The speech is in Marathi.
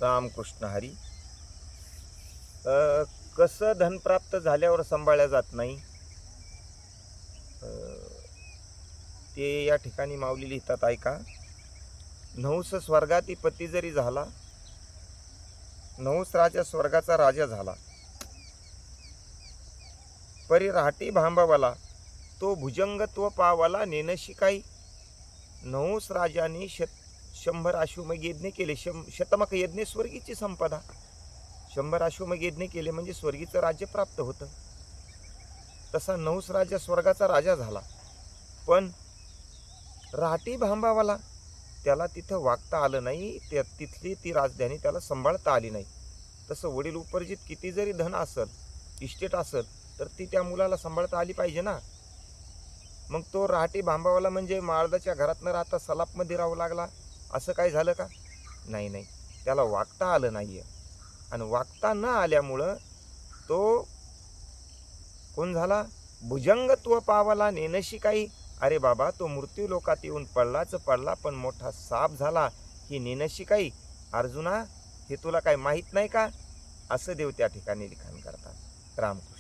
रामकृष्ण हरी. कसं धन प्राप्त झाल्यावर सांभाळल्या जात नाही, ते या ठिकाणी माऊली लिहितात ऐका. नहुस स्वर्गाती पती जरी झाला, नहुस राजा स्वर्गाचा राजा झाला, परी राहटी भांबावाला तो भुजंगत्व पावाला नेनशी काही. नहुस राजाने 100 अश्वमेध यज्ञ केले. शतमक यज्ञ स्वर्गीची संपदा. 100 अश्वमेध यज्ञ केले म्हणजे स्वर्गीचं राज्य प्राप्त होतं. तसा नहुस राजा स्वर्गाचा राजा झाला, पण राहटी भांबावाला त्याला तिथं वागता आलं नाही. तिथली ती राजधानी त्याला सांभाळता आली नाही. तसं वडील उपर्जित किती जरी धन असेल, इस्टेट असेल, तर ती त्या मुलाला सांभाळता आली पाहिजे ना. मग तो राहटी भांबावाला म्हणजे माळदाच्या घरात न राहता सलापमध्ये राहू लागला, असं काय झालं का? नाही नाही, त्याला वागता आलं नाहीये. आणि वागता न आल्यामुळं तो कोण झाला? भुजंगत्व पावला नेनशी काही. अरे बाबा, तो मृत्यू लोकात येऊन पडलाच पडला, पण मोठा साप झाला ही नेनशी काही. अर्जुना, हे तुला काय माहीत नाही का? असं देव त्या ठिकाणी लिखाण करतात. रामकृष्ण.